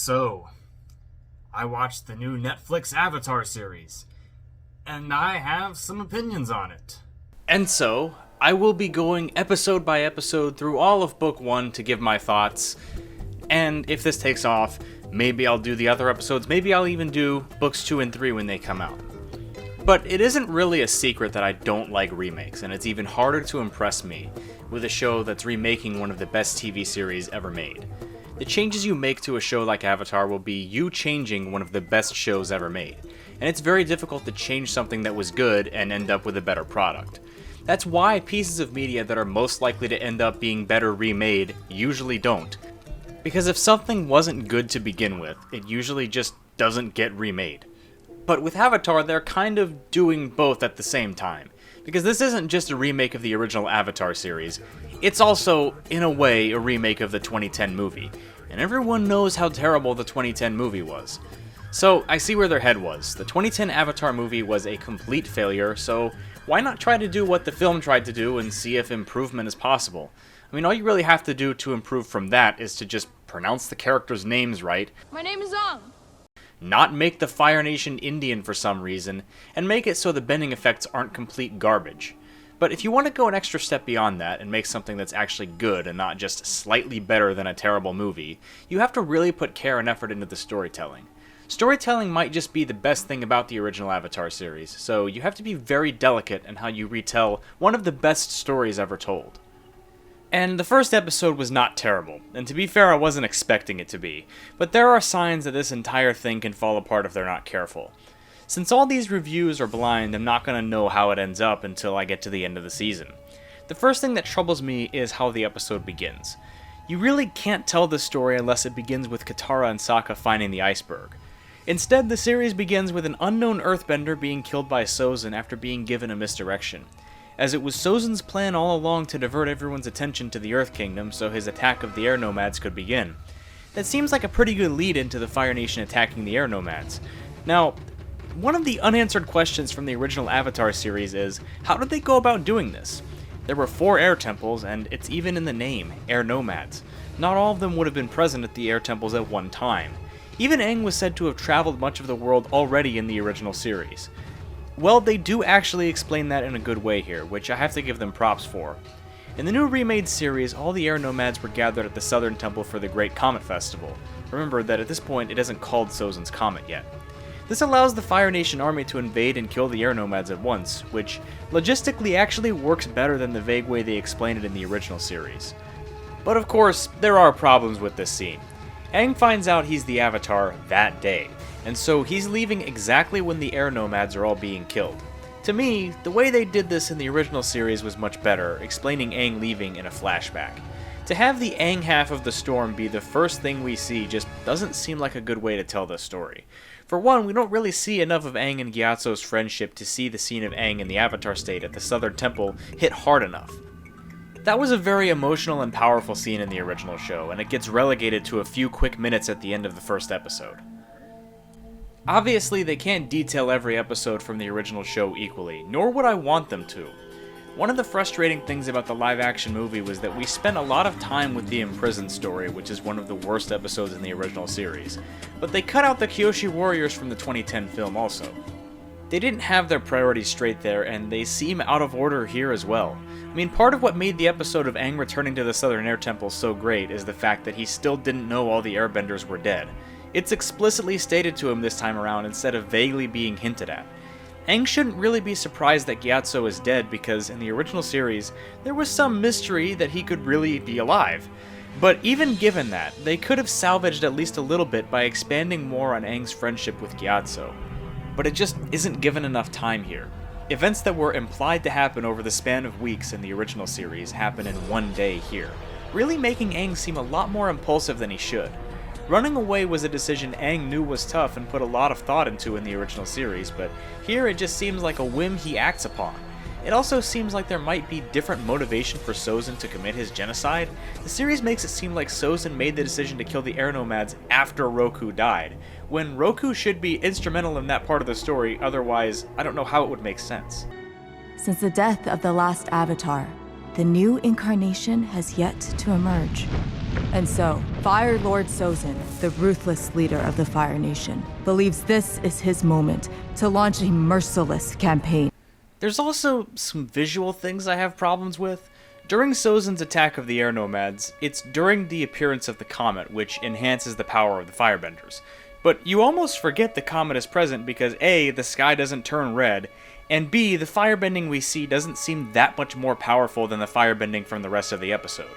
So, I watched the new Netflix Avatar series, and I have some opinions on it. And so, I will be going episode by episode through all of Book 1 to give my thoughts, and if this takes off, maybe I'll do the other episodes, maybe I'll even do Books 2 and 3 when they come out. But it isn't really a secret that I don't like remakes, and it's even harder to impress me with a show that's remaking one of the best TV series ever made. The changes you make to a show like Avatar will be you changing one of the best shows ever made, and it's very difficult to change something that was good and end up with a better product. That's why pieces of media that are most likely to end up being better remade usually don't. Because if something wasn't good to begin with, it usually just doesn't get remade. But with Avatar, they're kind of doing both at the same time. Because this isn't just a remake of the original Avatar series, it's also, in a way, a remake of the 2010 movie. And everyone knows how terrible the 2010 movie was. So, I see where their head was. The 2010 Avatar movie was a complete failure, so why not try to do what the film tried to do and see if improvement is possible? I mean, all you really have to do to improve from that is to just pronounce the characters' names right. My name is Zong. Not make the Fire Nation Indian for some reason, and make it so the bending effects aren't complete garbage. But if you want to go an extra step beyond that and make something that's actually good and not just slightly better than a terrible movie, you have to really put care and effort into the storytelling. Storytelling might just be the best thing about the original Avatar series, so you have to be very delicate in how you retell one of the best stories ever told. And the first episode was not terrible, and to be fair, I wasn't expecting it to be, but there are signs that this entire thing can fall apart if they're not careful. Since all these reviews are blind, I'm not going to know how it ends up until I get to the end of the season. The first thing that troubles me is how the episode begins. You really can't tell this story unless it begins with Katara and Sokka finding the iceberg. Instead, the series begins with an unknown earthbender being killed by Sozin after being given a misdirection, as it was Sozin's plan all along to divert everyone's attention to the Earth Kingdom so his attack of the Air Nomads could begin. That seems like a pretty good lead into the Fire Nation attacking the Air Nomads. Now, one of the unanswered questions from the original Avatar series is, how did they go about doing this? There were 4 air temples, and it's even in the name, Air Nomads. Not all of them would have been present at the air temples at one time. Even Aang was said to have traveled much of the world already in the original series. Well, they do actually explain that in a good way here, which I have to give them props for. In the new remade series, all the Air Nomads were gathered at the Southern Temple for the Great Comet Festival. Remember that at this point it isn't called Sozin's Comet yet. This allows the Fire Nation army to invade and kill the Air Nomads at once, which logistically actually works better than the vague way they explained it in the original series. But of course, there are problems with this scene. Aang finds out he's the Avatar that day, and so he's leaving exactly when the Air Nomads are all being killed. To me, the way they did this in the original series was much better, explaining Aang leaving in a flashback. To have the Aang half of the storm be the first thing we see just doesn't seem like a good way to tell this story. For one, we don't really see enough of Aang and Gyatso's friendship to see the scene of Aang in the Avatar state at the Southern Temple hit hard enough. That was a very emotional and powerful scene in the original show, and it gets relegated to a few quick minutes at the end of the first episode. Obviously, they can't detail every episode from the original show equally, nor would I want them to. One of the frustrating things about the live-action movie was that we spent a lot of time with the imprisoned story, which is one of the worst episodes in the original series, but they cut out the Kyoshi warriors from the 2010 film also. They didn't have their priorities straight there, and they seem out of order here as well. I mean, part of what made the episode of Aang returning to the Southern Air Temple so great is the fact that he still didn't know all the airbenders were dead. It's explicitly stated to him this time around instead of vaguely being hinted at. Aang shouldn't really be surprised that Gyatso is dead because in the original series, there was some mystery that he could really be alive. But even given that, they could have salvaged at least a little bit by expanding more on Aang's friendship with Gyatso. But it just isn't given enough time here. Events that were implied to happen over the span of weeks in the original series happen in one day here, really making Aang seem a lot more impulsive than he should. Running away was a decision Aang knew was tough and put a lot of thought into in the original series, but here it just seems like a whim he acts upon. It also seems like there might be different motivation for Sozin to commit his genocide. The series makes it seem like Sozin made the decision to kill the Air Nomads after Roku died, when Roku should be instrumental in that part of the story, otherwise I don't know how it would make sense. Since the death of the last Avatar, the new incarnation has yet to emerge. And so, Fire Lord Sozin, the ruthless leader of the Fire Nation, believes this is his moment to launch a merciless campaign. There's also some visual things I have problems with. During Sozin's attack of the air nomads, it's during the appearance of the comet, which enhances the power of the firebenders. But you almost forget the comet is present because A, the sky doesn't turn red, and B, the firebending we see doesn't seem that much more powerful than the firebending from the rest of the episode.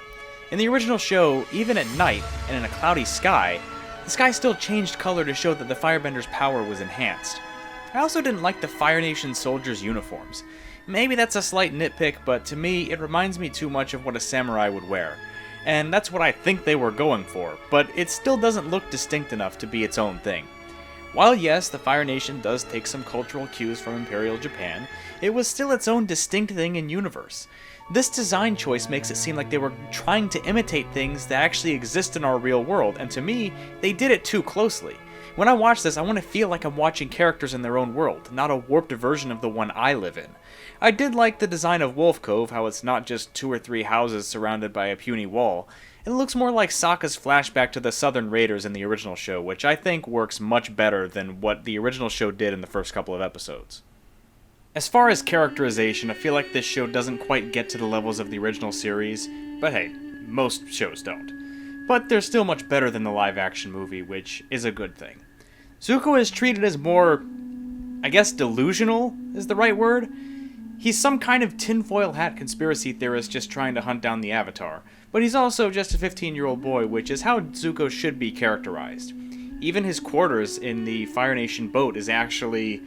In the original show, even at night and in a cloudy sky, the sky still changed color to show that the firebenders' power was enhanced. I also didn't like the Fire Nation soldiers' uniforms. Maybe that's a slight nitpick, but to me, it reminds me too much of what a samurai would wear. And that's what I think they were going for, but it still doesn't look distinct enough to be its own thing. While yes, the Fire Nation does take some cultural cues from Imperial Japan, it was still its own distinct thing in universe. This design choice makes it seem like they were trying to imitate things that actually exist in our real world, and to me, they did it too closely. When I watch this, I want to feel like I'm watching characters in their own world, not a warped version of the one I live in. I did like the design of Wolf Cove, how it's not just 2 or 3 houses surrounded by a puny wall. It looks more like Sokka's flashback to the Southern Raiders in the original show, which I think works much better than what the original show did in the first couple of episodes. As far as characterization, I feel like this show doesn't quite get to the levels of the original series, but hey, most shows don't. But they're still much better than the live-action movie, which is a good thing. Zuko is treated as more, I guess delusional is the right word? He's some kind of tinfoil hat conspiracy theorist just trying to hunt down the Avatar, but he's also just a 15-year-old boy, which is how Zuko should be characterized. Even his quarters in the Fire Nation boat is actually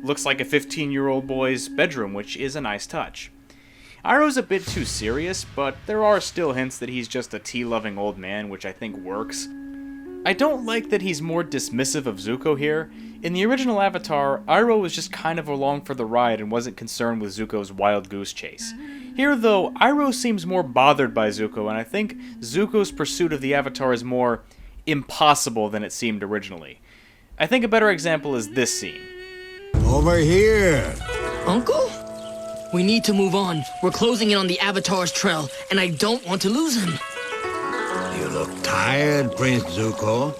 looks like a 15-year-old boy's bedroom, which is a nice touch. Iroh's a bit too serious, but there are still hints that he's just a tea-loving old man, which I think works. I don't like that he's more dismissive of Zuko here. In the original Avatar, Iroh was just kind of along for the ride and wasn't concerned with Zuko's wild goose chase. Here, though, Iroh seems more bothered by Zuko, and I think Zuko's pursuit of the Avatar is more impossible than it seemed originally. I think a better example is this scene. Over here! Uncle? We need to move on. We're closing in on the Avatar's trail, and I don't want to lose him. You look tired, Prince Zuko.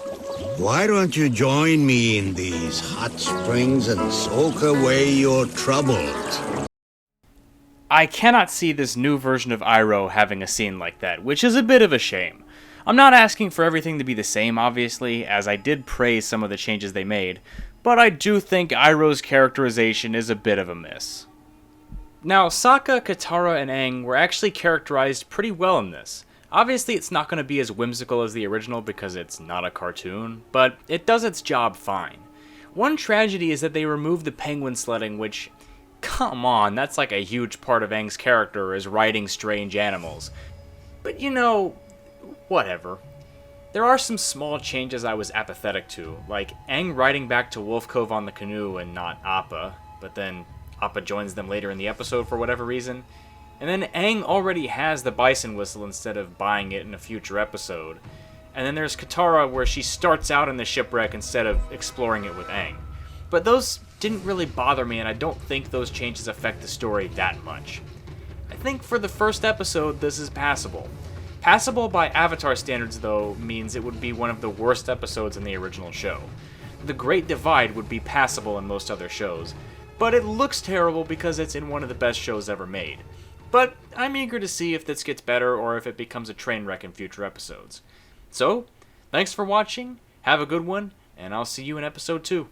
Why don't you join me in these hot springs and soak away your troubles? I cannot see this new version of Iroh having a scene like that, which is a bit of a shame. I'm not asking for everything to be the same, obviously, as I did praise some of the changes they made, but I do think Iroh's characterization is a bit of a miss. Now, Sokka, Katara, and Aang were actually characterized pretty well in this. Obviously, it's not going to be as whimsical as the original because it's not a cartoon, but it does its job fine. One tragedy is that they removed the penguin sledding, which, come on, that's like a huge part of Aang's character, is riding strange animals. But you know, whatever. There are some small changes I was apathetic to, like Aang riding back to Wolf Cove on the canoe and not Appa, but then Appa joins them later in the episode for whatever reason. And then Aang already has the bison whistle instead of buying it in a future episode. And then there's Katara where she starts out in the shipwreck instead of exploring it with Aang. But those didn't really bother me, and I don't think those changes affect the story that much. I think for the first episode, this is passable. Passable by Avatar standards, though, means it would be one of the worst episodes in the original show. The Great Divide would be passable in most other shows, but it looks terrible because it's in one of the best shows ever made. But I'm eager to see if this gets better or if it becomes a train wreck in future episodes. So, thanks for watching, have a good one, and I'll see you in episode 2.